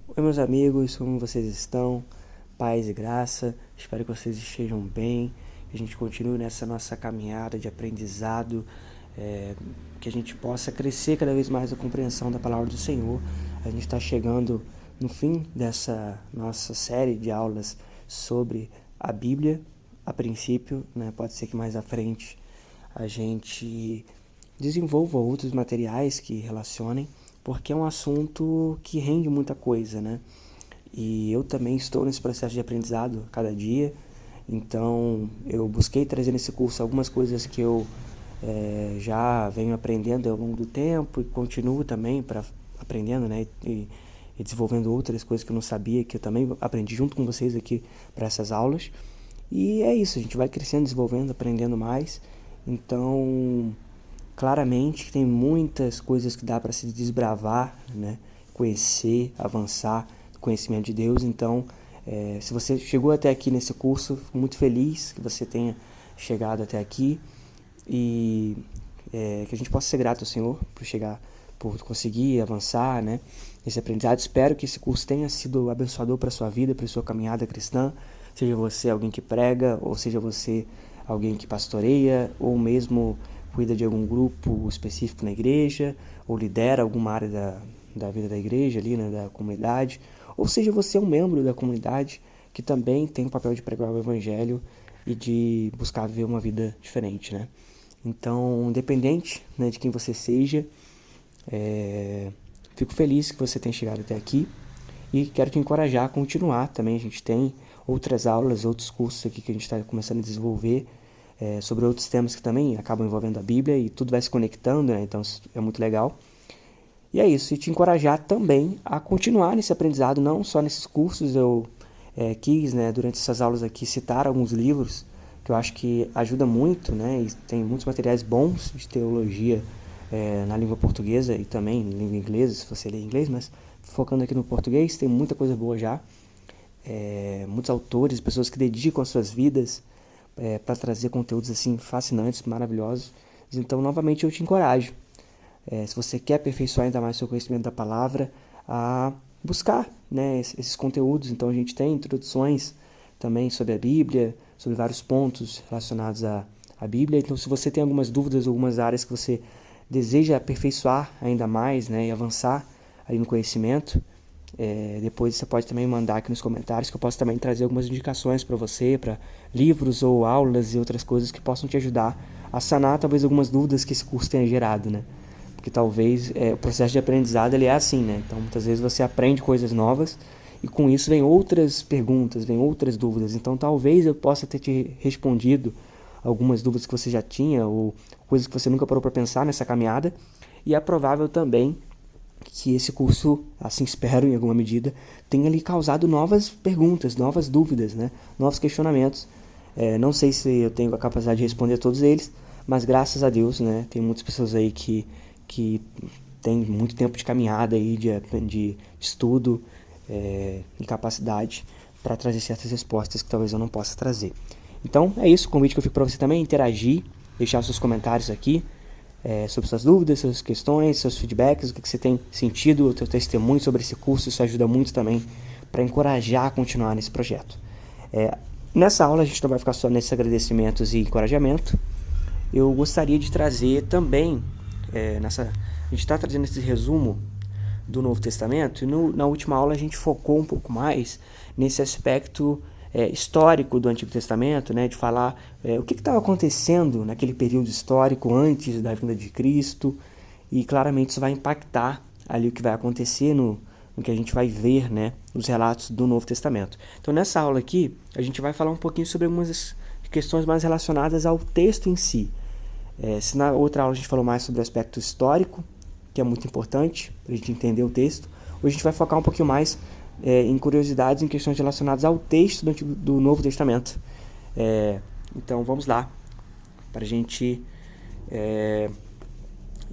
Oi, meus amigos, como vocês estão? Paz e graça, espero que vocês estejam bem, que a gente continue nessa nossa caminhada de aprendizado, que a gente possa crescer cada vez mais a compreensão da palavra do Senhor. A gente está chegando no fim dessa nossa série de aulas sobre a Bíblia, a princípio, né? Pode ser que mais à frente a gente desenvolva outros materiais que relacionem, porque é um assunto que rende muita coisa, né? E eu também estou nesse processo de aprendizado cada dia, então eu busquei trazer nesse curso algumas coisas que eu já venho aprendendo ao longo do tempo e continuo também aprendendo, né? E desenvolvendo outras coisas que eu não sabia, que eu também aprendi junto com vocês aqui para essas aulas. E é isso, a gente vai crescendo, desenvolvendo, aprendendo mais. Então, claramente tem muitas coisas que dá para se desbravar, né? Conhecer, avançar no conhecimento de Deus. Então, se você chegou até aqui nesse curso, fico muito feliz que você tenha chegado até aqui e que a gente possa ser grato ao Senhor por conseguir avançar, né? Esse aprendizado. Espero que esse curso tenha sido abençoador para a sua vida, para a sua caminhada cristã. Seja você alguém que prega, ou seja você alguém que pastoreia, ou mesmo cuida de algum grupo específico na igreja, ou lidera alguma área da vida da igreja ali, né, da comunidade, ou seja você um membro da comunidade que também tem o papel de pregar o evangelho e de buscar viver uma vida diferente, né? Então, independente, né, de quem você seja, fico feliz que você tenha chegado até aqui e quero te encorajar a continuar também. A gente tem outras aulas, outros cursos aqui que a gente está começando a desenvolver sobre outros temas que também acabam envolvendo a Bíblia e tudo vai se conectando, né? Então isso é muito legal. E é isso, e te encorajar também a continuar nesse aprendizado, não só nesses cursos. Eu quis, né, durante essas aulas aqui, citar alguns livros que eu acho que ajuda muito, né? E tem muitos materiais bons de teologia na língua portuguesa e também em língua inglesa, se você lê inglês, mas focando aqui no português, tem muita coisa boa já. Muitos autores, pessoas que dedicam as suas vidas para trazer conteúdos assim fascinantes, maravilhosos. Então, novamente, eu te encorajo, se você quer aperfeiçoar ainda mais seu conhecimento da palavra, a buscar, né, esses conteúdos. Então, a gente tem introduções também sobre a Bíblia, sobre vários pontos relacionados à Bíblia. Então, se você tem algumas dúvidas, algumas áreas que você deseja aperfeiçoar ainda mais, né, e avançar aí no conhecimento, depois você pode também mandar aqui nos comentários, que eu posso também trazer algumas indicações para você, para livros ou aulas e outras coisas que possam te ajudar a sanar talvez algumas dúvidas que esse curso tenha gerado, né? Porque talvez o processo de aprendizado ele é assim, né? Então muitas vezes você aprende coisas novas e com isso vem outras perguntas, vem outras dúvidas. Então talvez eu possa ter te respondido algumas dúvidas que você já tinha ou coisas que você nunca parou para pensar nessa caminhada. E é provável também que esse curso, assim espero em alguma medida, tenha lhe causado novas perguntas, novas dúvidas, né? Novos questionamentos. Não sei se eu tenho a capacidade de responder a todos eles, mas graças a Deus, né, tem muitas pessoas aí que têm muito tempo de caminhada aí, de estudo e capacidade para trazer certas respostas que talvez eu não possa trazer. Então é isso, o convite que eu fico para você também, interagir, deixar seus comentários aqui, sobre suas dúvidas, suas questões, seus feedbacks, o que você tem sentido, o teu testemunho sobre esse curso. Isso ajuda muito também para encorajar a continuar nesse projeto. Nessa aula a gente não vai ficar só nesses agradecimentos e encorajamento. Eu gostaria de trazer também, a gente está trazendo esse resumo do Novo Testamento e na última aula a gente focou um pouco mais nesse aspecto histórico do Antigo Testamento, né, de falar o que estava acontecendo naquele período histórico antes da vinda de Cristo, e claramente isso vai impactar ali o que vai acontecer no que a gente vai ver, né, nos relatos do Novo Testamento. Então nessa aula aqui a gente vai falar um pouquinho sobre algumas questões mais relacionadas ao texto em si. Se na outra aula a gente falou mais sobre o aspecto histórico, que é muito importante para a gente entender o texto, hoje a gente vai focar um pouquinho mais em curiosidades, em questões relacionadas ao texto do Novo Testamento. Então vamos lá, para a gente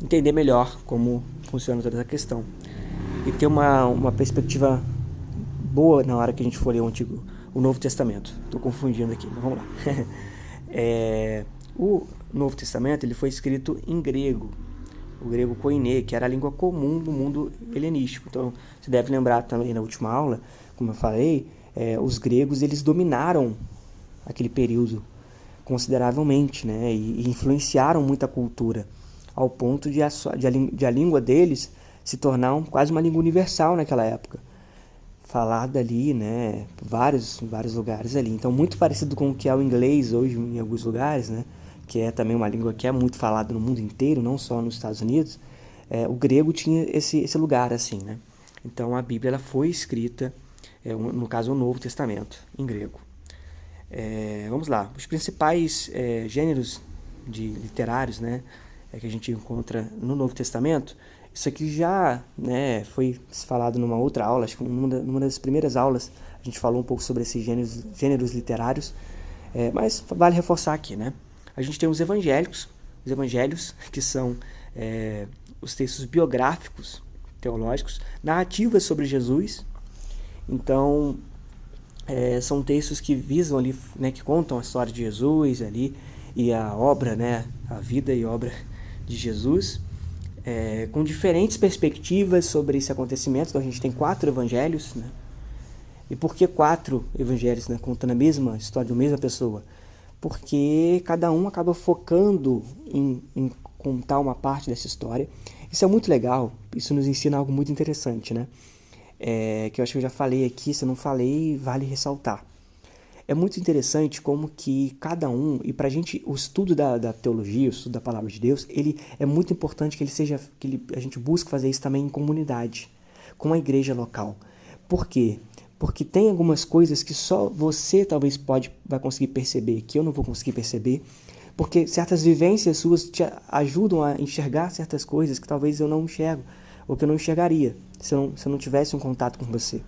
entender melhor como funciona toda essa questão e ter uma perspectiva boa na hora que a gente for ler o Novo Testamento. Estou confundindo aqui, mas vamos lá. O Novo Testamento ele foi escrito em grego, o grego koiné, que era a língua comum do mundo helenístico. Então, você deve lembrar também na última aula, como eu falei, os gregos eles dominaram aquele período consideravelmente, né, e influenciaram muita cultura, ao ponto de a língua deles se tornar quase uma língua universal naquela época, falada ali, né, vários lugares ali. Então, muito parecido com o que é o inglês hoje em alguns lugares, né, que é também uma língua que é muito falada no mundo inteiro, não só nos Estados Unidos. O grego tinha esse lugar assim, né. Então, a Bíblia ela foi escrita, no caso o Novo Testamento, em grego. Vamos lá, os principais gêneros literários, né, que a gente encontra no Novo Testamento. Isso aqui já, né, foi falado numa outra aula, acho que numa das primeiras aulas a gente falou um pouco sobre esses gêneros literários, mas vale reforçar aqui, né? A gente tem os evangelhos, que são os textos biográficos, teológicos, narrativas sobre Jesus. Então, são textos que visam ali, né, que contam a história de Jesus ali e a obra, né, a vida e obra de Jesus, com diferentes perspectivas sobre esse acontecimento. Então a gente tem 4 evangelhos, né? E por que 4 evangelhos, né, contando a mesma história de uma mesma pessoa? Porque cada um acaba focando em contar uma parte dessa história. Isso é muito legal, isso nos ensina algo muito interessante, né? Que eu acho que eu já falei aqui, se eu não falei, vale ressaltar. É muito interessante como que cada um, e pra gente, o estudo da teologia, o estudo da palavra de Deus, ele é muito importante que a gente busque fazer isso também em comunidade, com a igreja local. Por quê? Porque tem algumas coisas que só você talvez vai conseguir perceber, que eu não vou conseguir perceber, porque certas vivências suas te ajudam a enxergar certas coisas que talvez eu não enxergo, ou que eu não enxergaria se eu não tivesse um contato com você.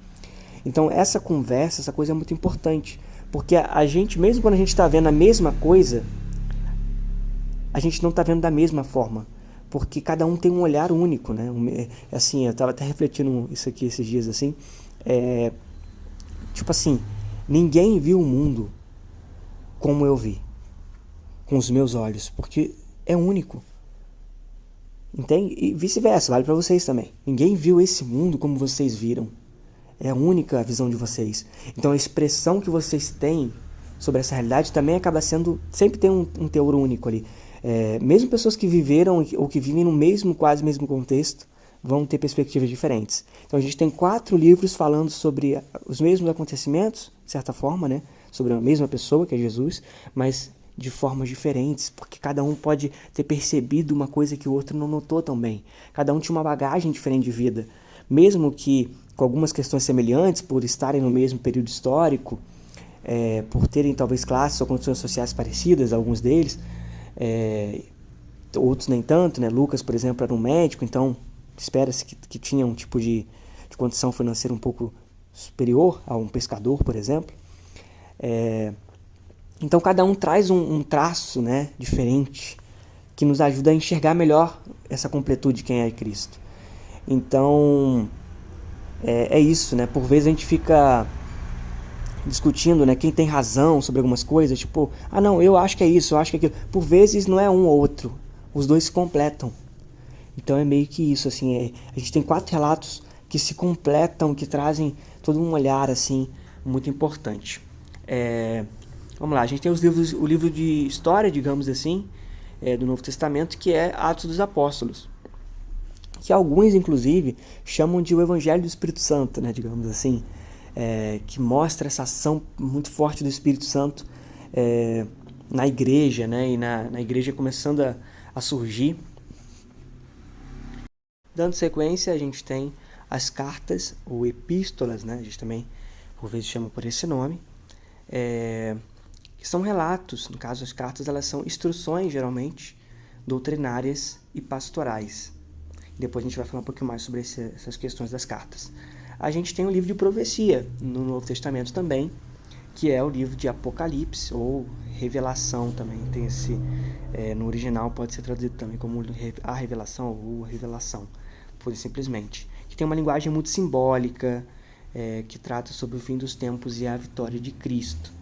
Então essa conversa, essa coisa é muito importante, porque a gente, mesmo quando a gente está vendo a mesma coisa, a gente não está vendo da mesma forma, porque cada um tem um olhar único, né? Assim, eu estava até refletindo isso aqui esses dias, assim, tipo assim, ninguém viu o mundo como eu vi, com os meus olhos, porque é único. Entende? E vice-versa, vale para vocês também. Ninguém viu esse mundo como vocês viram. É única a visão de vocês. Então a expressão que vocês têm sobre essa realidade também acaba sendo... Sempre tem um teor único ali. Mesmo pessoas que viveram ou que vivem no quase mesmo contexto, vão ter perspectivas diferentes. Então a gente tem 4 livros falando sobre os mesmos acontecimentos, de certa forma, né? Sobre a mesma pessoa, que é Jesus, mas de formas diferentes, porque cada um pode ter percebido uma coisa que o outro não notou tão bem. Cada um tinha uma bagagem diferente de vida. Mesmo que com algumas questões semelhantes, por estarem no mesmo período histórico, por terem talvez classes ou condições sociais parecidas, alguns deles, outros nem tanto, né? Lucas, por exemplo, era um médico, então espera-se que tinha um tipo de condição financeira um pouco superior a um pescador, por exemplo. Então cada um traz um traço, né, diferente, que nos ajuda a enxergar melhor essa completude de quem é Cristo. Então é isso, né? Por vezes a gente fica discutindo, né, quem tem razão sobre algumas coisas, tipo, não, eu acho que é isso, eu acho que é aquilo. Por vezes não é um ou outro, os dois se completam. Então é meio que isso, assim, a gente tem 4 relatos que se completam, que trazem todo um olhar, assim, muito importante. Vamos lá, a gente tem o livro de história, digamos assim, do Novo Testamento, que é Atos dos Apóstolos, que alguns, inclusive, chamam de o Evangelho do Espírito Santo, né, digamos assim, que mostra essa ação muito forte do Espírito Santo na igreja, né, e na igreja começando a surgir. Dando sequência, a gente tem as cartas, ou epístolas, né, a gente também, por vezes, chama por esse nome, que são relatos. No caso, as cartas, elas são instruções, geralmente, doutrinárias e pastorais. Depois a gente vai falar um pouquinho mais sobre essas questões das cartas. A gente tem o livro de profecia no Novo Testamento também, que é o livro de Apocalipse, ou Revelação também. Tem no original pode ser traduzido também como a Revelação ou Revelação, pura e simplesmente. Que tem uma linguagem muito simbólica, que trata sobre o fim dos tempos e a vitória de Cristo.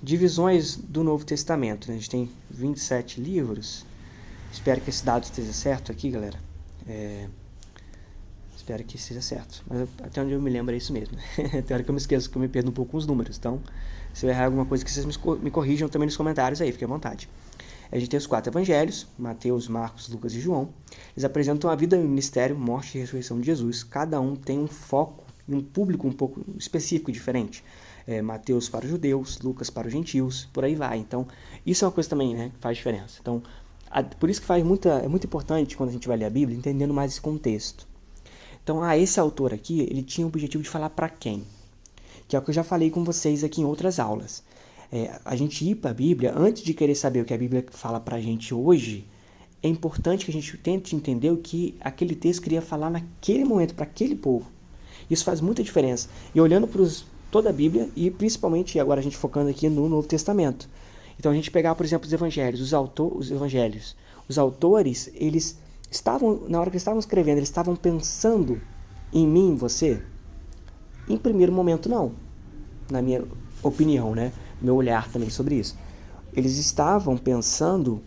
Divisões do Novo Testamento, né? A gente tem 27 livros, Espero que esse dado esteja certo aqui, galera. Espero que esteja certo. Mas até onde eu me lembro é isso mesmo. Tem hora que eu me esqueço, que eu me perdo um pouco com os números. Então, se eu errar alguma coisa, que vocês me corrijam também nos comentários aí, fiquem à vontade. A gente tem os 4 evangelhos, Mateus, Marcos, Lucas e João. Eles apresentam a vida, o ministério, morte e ressurreição de Jesus. Cada um tem um foco e um público um pouco específico, diferente. Mateus para os judeus, Lucas para os gentios, por aí vai. Então, isso é uma coisa também, né, que faz diferença. Então, por isso que é muito importante, quando a gente vai ler a Bíblia, entendendo mais esse contexto. Então, esse autor aqui, ele tinha o objetivo de falar para quem? Que é o que eu já falei com vocês aqui em outras aulas. A gente ir para a Bíblia, antes de querer saber o que a Bíblia fala para a gente hoje, é importante que a gente tente entender o que aquele texto queria falar naquele momento, para aquele povo. Isso faz muita diferença. E olhando para toda a Bíblia, e principalmente agora a gente focando aqui no Novo Testamento. Então a gente pegar, por exemplo, os evangelhos, os evangelhos. Os autores, eles estavam, na hora que eles estavam escrevendo, eles estavam pensando em mim, em você? Em primeiro momento, não. Na minha opinião, né? Meu olhar também sobre isso. Eles estavam pensando,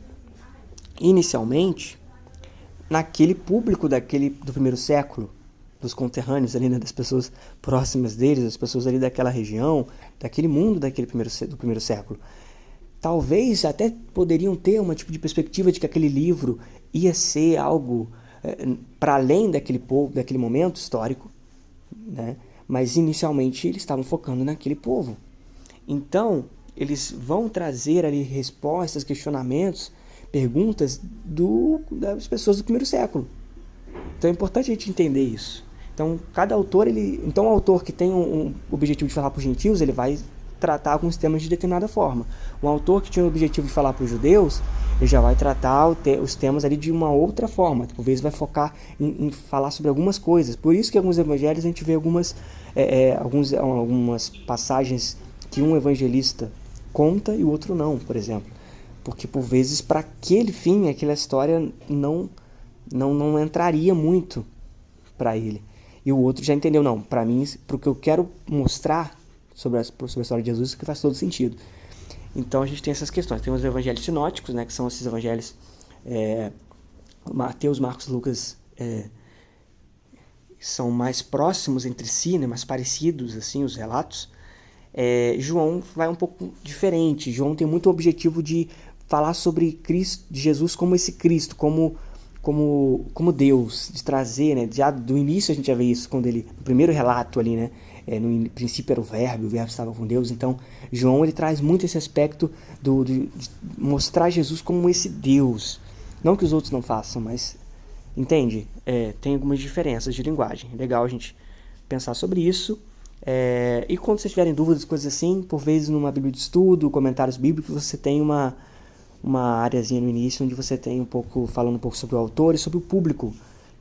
inicialmente, naquele público do primeiro século, dos conterrâneos ali, né? Das pessoas próximas deles, das pessoas ali daquela região, daquele mundo do primeiro século. Talvez até poderiam ter uma tipo de perspectiva de que aquele livro ia ser algo para além daquele povo, daquele momento histórico, né? Mas inicialmente eles estavam focando naquele povo. Então, eles vão trazer ali respostas, questionamentos, perguntas das pessoas do primeiro século. Então é importante a gente entender isso. Então, cada autor, o autor que tem um objetivo de falar para os gentios, ele vai tratar alguns temas de determinada forma. Um autor que tinha o objetivo de falar para os judeus, ele já vai tratar os temas ali de uma outra forma. Talvez vai focar em falar sobre algumas coisas. Por isso que em alguns evangelhos a gente vê algumas passagens que um evangelista conta e o outro não, por exemplo. Porque, por vezes, para aquele fim, aquela história não entraria muito para ele. E o outro já entendeu, não, para mim, para o que eu quero mostrar sobre a história de Jesus, que faz todo sentido. Então a gente tem essas questões. Tem os evangelhos sinóticos, né, que são esses evangelhos Mateus, Marcos, Lucas, são mais próximos entre si, né, mais parecidos assim os relatos. João vai um pouco diferente. João tem muito o objetivo de falar sobre Cristo, de Jesus como esse Cristo, como Deus, de trazer, né, já do início a gente já vê isso, no primeiro relato ali, né, no princípio era o verbo estava com Deus. Então João ele traz muito esse aspecto de mostrar Jesus como esse Deus, não que os outros não façam, mas entende? Tem algumas diferenças de linguagem, é legal a gente pensar sobre isso. E quando vocês tiverem dúvidas, coisas assim, por vezes numa Bíblia de estudo, comentários bíblicos, você tem uma areazinha no início onde você tem falando um pouco sobre o autor e sobre o público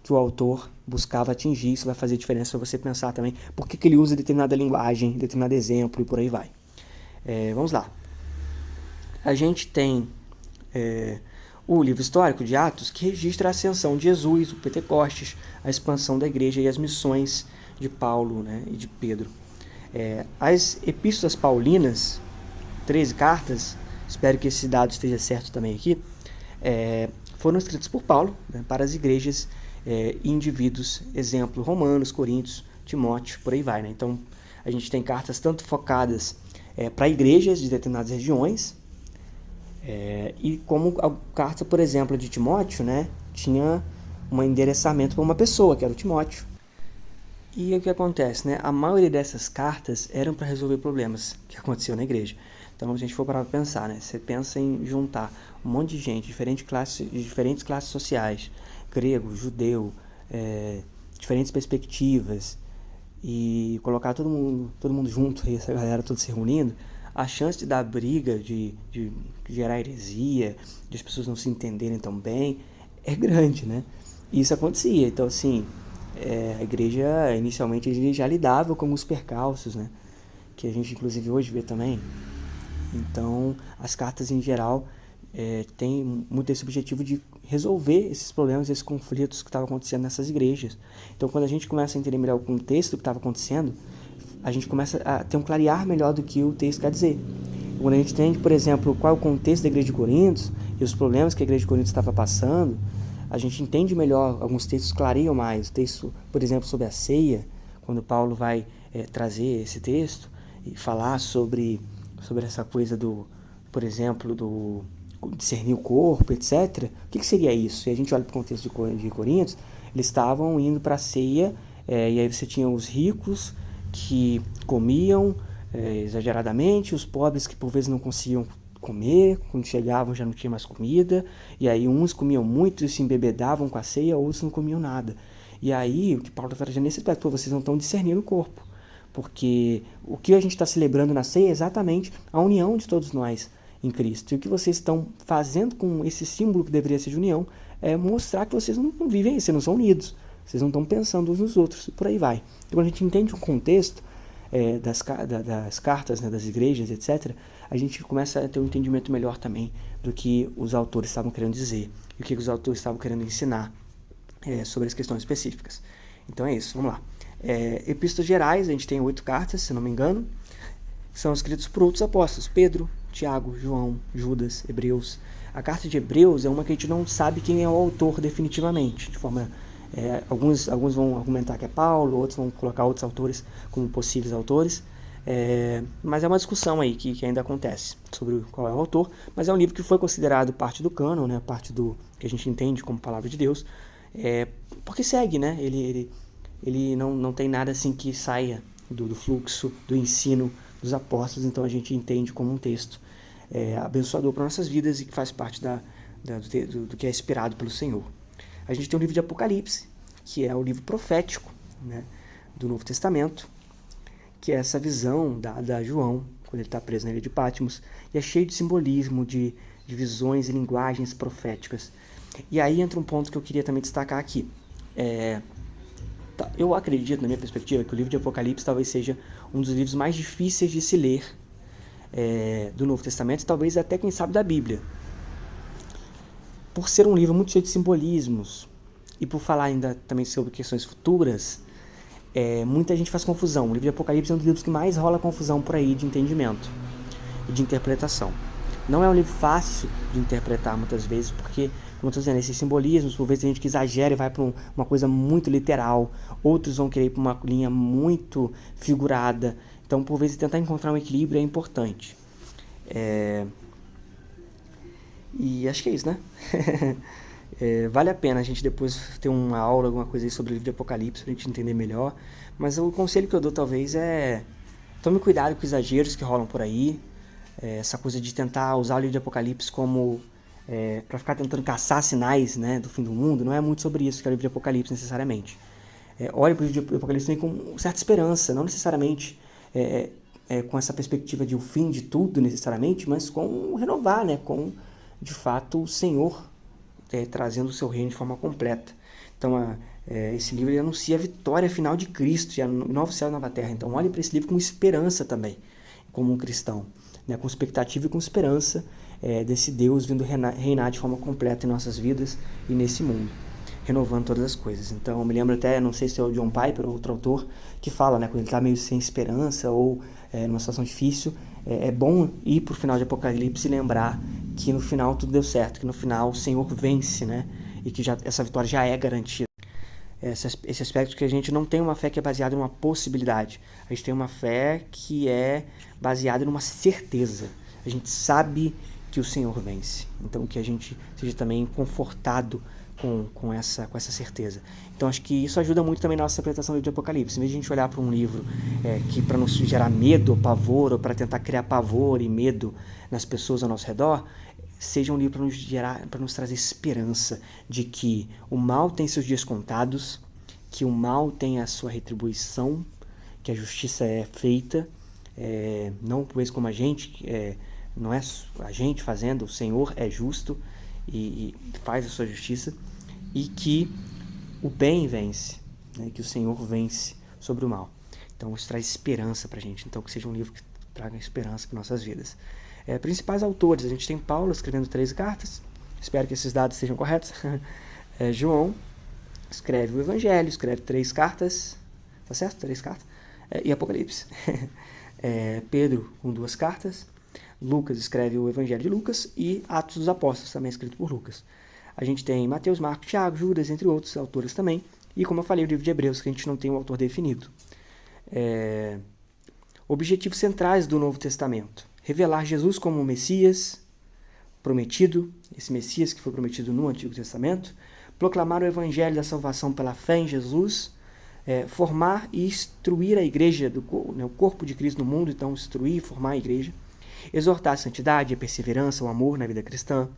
que o autor buscava atingir. Isso vai fazer diferença para você pensar também por que ele usa determinada linguagem, determinado exemplo e por aí vai. Vamos lá. A gente tem o livro histórico de Atos, que registra a ascensão de Jesus, o Pentecostes, a expansão da igreja e as missões de Paulo, né, e de Pedro. As epístolas paulinas, 13 cartas, espero que esse dado esteja certo também aqui, foram escritas por Paulo, né, para as igrejas e indivíduos, exemplo, Romanos, Coríntios, Timóteo, por aí vai, né? Então, a gente tem cartas tanto focadas para igrejas de determinadas regiões, e como a carta, por exemplo, de Timóteo, né, tinha um endereçamento para uma pessoa, que era o Timóteo. E o que acontece, né? A maioria dessas cartas eram para resolver problemas que aconteciam na igreja. Então, se a gente for parar para pensar, né? Você pensa em juntar um monte de gente, diferentes classes sociais, grego, judeu, diferentes perspectivas, e colocar todo mundo junto, e essa galera toda se reunindo, a chance de dar briga, de gerar heresia, de as pessoas não se entenderem tão bem, é grande, né? E isso acontecia. Então, assim, a igreja inicialmente já lidava com os percalços, né? Que a gente inclusive hoje vê também. Então, as cartas em geral têm muito esse objetivo de resolver esses problemas, esses conflitos que estavam acontecendo nessas igrejas. Então, quando a gente começa a entender melhor o contexto do que estava acontecendo, a gente começa a ter um clarear melhor do que o texto quer dizer. Quando a gente entende, por exemplo, qual é o contexto da igreja de Corinto e os problemas que a igreja de Corinto estava passando, a gente entende melhor, alguns textos clareiam mais. O texto, por exemplo, sobre a ceia, quando Paulo vai trazer esse texto e falar sobre essa coisa do, por exemplo, do discernir o corpo, etc. O que seria isso? E a gente olha para o contexto de Coríntios, eles estavam indo para a ceia, e aí você tinha os ricos que comiam exageradamente, os pobres que por vezes não conseguiam comer, quando chegavam já não tinha mais comida, e aí uns comiam muito e se embebedavam com a ceia, outros não comiam nada. E aí, o que Paulo está trazendo nesse aspecto, vocês não estão discernindo o corpo, porque o que a gente está celebrando na ceia é exatamente a união de todos nós em Cristo. E o que vocês estão fazendo com esse símbolo que deveria ser de união é mostrar que vocês não vivem, vocês não são unidos, vocês não estão pensando uns nos outros, e por aí vai. Então, quando a gente entende o contexto das cartas, né, das igrejas, etc., a gente começa a ter um entendimento melhor também do que os autores estavam querendo dizer e o que os autores estavam querendo ensinar sobre as questões específicas. Então é isso, vamos lá. Epístolas gerais, a gente tem 8 cartas, se não me engano, que são escritas por outros apóstolos: Pedro, Tiago, João, Judas, Hebreus. A carta de Hebreus é uma que a gente não sabe quem é o autor definitivamente, de forma... alguns vão argumentar que é Paulo, outros vão colocar outros autores como possíveis autores, mas é uma discussão aí que ainda acontece sobre qual é o autor, mas é um livro que foi considerado parte do cânon, né, parte do que a gente entende como palavra de Deus, porque segue, né, ele não tem nada assim que saia do fluxo, do ensino dos apóstolos, então a gente entende como um texto abençoador para nossas vidas e que faz parte do que é inspirado pelo Senhor. A gente tem o livro de Apocalipse, que é o livro profético, né, do Novo Testamento, que é essa visão dada a João, quando ele está preso na ilha de Patmos, e é cheio de simbolismo, de visões e linguagens proféticas. E aí entra um ponto que eu queria também destacar aqui. Eu acredito, na minha perspectiva, que o livro de Apocalipse talvez seja um dos livros mais difíceis de se ler do Novo Testamento, talvez até, quem sabe, da Bíblia. Por ser um livro muito cheio de simbolismos e por falar ainda também sobre questões futuras, muita gente faz confusão. O livro de Apocalipse é um dos livros que mais rola confusão por aí de entendimento e de interpretação. Não é um livro fácil de interpretar muitas vezes, porque, como eu estou dizendo, esses simbolismos, por vezes tem gente que exagera e vai para uma coisa muito literal, outros vão querer ir para uma linha muito figurada. Então, por vezes, tentar encontrar um equilíbrio é importante. E acho que é isso, né? Vale a pena a gente depois ter uma aula, alguma coisa aí sobre o livro de Apocalipse, pra gente entender melhor. Mas o conselho que eu dou talvez é: tome cuidado com os exageros que rolam por aí. Essa coisa de tentar usar o livro de Apocalipse como para ficar tentando caçar sinais, né, do fim do mundo. Não é muito sobre isso que é o livro de Apocalipse necessariamente. Olhe para o livro de Apocalipse com certa esperança, não necessariamente com essa perspectiva de o fim de tudo necessariamente, mas com renovar, né, com de fato o Senhor trazendo o seu reino de forma completa. Então esse livro ele anuncia a vitória final de Cristo, e novo céu e nova terra. Então olhe para esse livro com esperança também, como um cristão, né, com expectativa e com esperança desse Deus vindo reinar de forma completa em nossas vidas e nesse mundo, renovando todas as coisas. Então eu me lembro até, não sei se é o John Piper ou outro autor, que fala, né, quando ele está meio sem esperança ou numa situação difícil, é bom ir para o final de Apocalipse e lembrar que no final tudo deu certo, que no final o Senhor vence, né, e que essa vitória já é garantida. Esse aspecto que a gente não tem uma fé que é baseada em uma possibilidade, a gente tem uma fé que é baseada numa certeza. A gente sabe que o Senhor vence, então que a gente seja também confortado com essa certeza. Então acho que isso ajuda muito também na nossa interpretação do livro de Apocalipse. Em vez de a gente olhar para um livro que para nos gerar medo ou pavor, ou para tentar criar pavor e medo nas pessoas ao nosso redor, seja um livro para nos trazer esperança de que o mal tem seus dias contados, que o mal tem a sua retribuição, que a justiça é feita, não por isso como a gente, não é a gente fazendo, o Senhor é justo e faz a sua justiça, e que o bem vence, né, que o Senhor vence sobre o mal. Então isso traz esperança para a gente, então que seja um livro que traga esperança para nossas vidas. Principais autores, a gente tem Paulo escrevendo 13 cartas, espero que esses dados estejam corretos. João escreve o Evangelho, escreve 3 cartas, tá certo? 3 cartas, e Apocalipse. Pedro com 2 cartas, Lucas escreve o Evangelho de Lucas e Atos dos Apóstolos, também escrito por Lucas. A gente tem Mateus, Marcos, Tiago, Judas, entre outros autores também. E, como eu falei, o livro de Hebreus, que a gente não tem um autor definido. Objetivos centrais do Novo Testamento: revelar Jesus como o Messias prometido, esse Messias que foi prometido no Antigo Testamento, proclamar o Evangelho da salvação pela fé em Jesus, formar e instruir a igreja, o corpo de Cristo no mundo, então instruir e formar a igreja, exortar a santidade, a perseverança, o amor na vida cristã,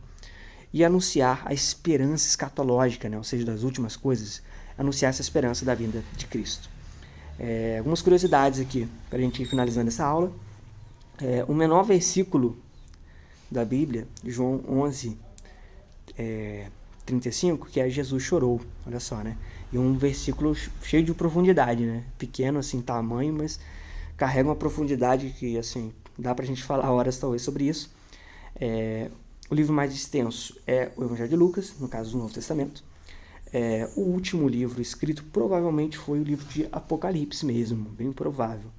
e anunciar a esperança escatológica, ou seja, das últimas coisas, anunciar essa esperança da vinda de Cristo. Algumas curiosidades aqui, para a gente ir finalizando essa aula. O menor versículo da Bíblia, João 11, 35, que é Jesus chorou, olha só, né? E um versículo cheio de profundidade, né? Pequeno, assim, tamanho, mas carrega uma profundidade que, assim, dá pra gente falar horas, talvez, sobre isso. O livro mais extenso é o Evangelho de Lucas, no caso do Novo Testamento. O último livro escrito provavelmente foi o livro de Apocalipse mesmo, bem provável.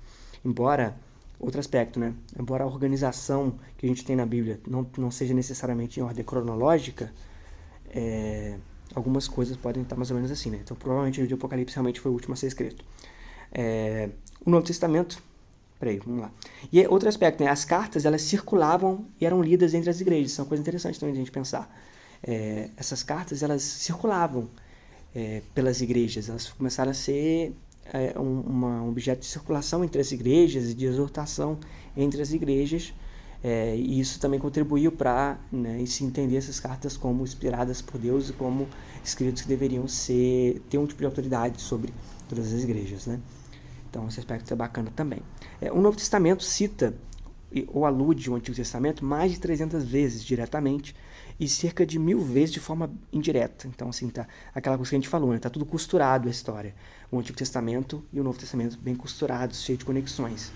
Embora, outro aspecto, né? Embora a organização que a gente tem na Bíblia não seja necessariamente em ordem cronológica, algumas coisas podem estar mais ou menos assim, né? Então, provavelmente o livro de Apocalipse realmente foi o último a ser escrito. O Novo Testamento... vamos lá. E outro aspecto, né? As cartas, elas circulavam e eram lidas entre as igrejas. Isso é uma coisa interessante também de a gente pensar. Essas cartas, elas circulavam pelas igrejas. Elas começaram a ser um objeto de circulação entre as igrejas e de exortação entre as igrejas. E isso também contribuiu para, se entender essas cartas como inspiradas por Deus e como escritos que deveriam ter um tipo de autoridade sobre todas as igrejas, né? Então, esse aspecto é bacana também. O Novo Testamento cita ou alude ao Antigo Testamento mais de 300 vezes diretamente e cerca de 1000 vezes de forma indireta. Então, assim, tá aquela coisa que a gente falou, né? Tá tudo costurado a história. O Antigo Testamento e o Novo Testamento bem costurados, cheio de conexões.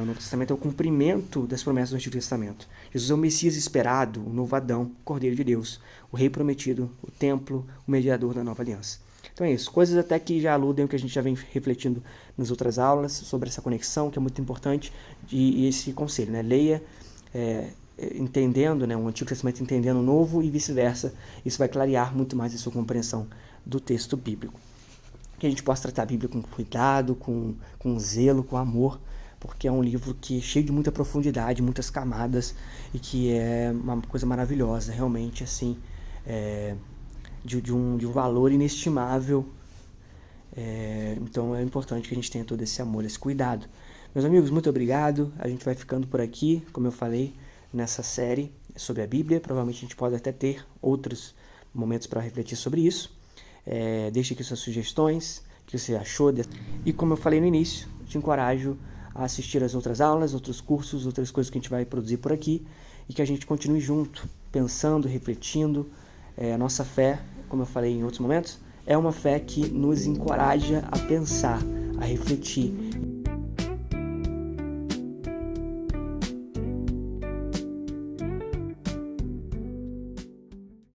O Novo Testamento é o cumprimento das promessas do Antigo Testamento. Jesus é o Messias esperado, o novo Adão, o Cordeiro de Deus, o Rei prometido, o templo, o mediador da nova aliança. Então é isso, coisas até que já aludem o que a gente já vem refletindo nas outras aulas sobre essa conexão, que é muito importante, e esse conselho, né? Leia entendendo, o Antigo Testamento entendendo o Novo e vice-versa. Isso vai clarear muito mais a sua compreensão do texto bíblico. Que a gente possa tratar a Bíblia com cuidado, com zelo, com amor, porque é um livro que é cheio de muita profundidade, muitas camadas, e que é uma coisa maravilhosa, realmente, assim, de um valor inestimável. Então é importante que a gente tenha todo esse amor, esse cuidado. Meus amigos, muito obrigado. A gente vai ficando por aqui, como eu falei, nessa série sobre a Bíblia. Provavelmente a gente pode até ter outros momentos para refletir sobre isso. Deixe aqui suas sugestões, o que você achou. E como eu falei no início, eu te encorajo a assistir as outras aulas, outros cursos, outras coisas que a gente vai produzir por aqui, e que a gente continue junto, pensando, refletindo. A nossa fé, como eu falei em outros momentos, é uma fé que nos encoraja a pensar, a refletir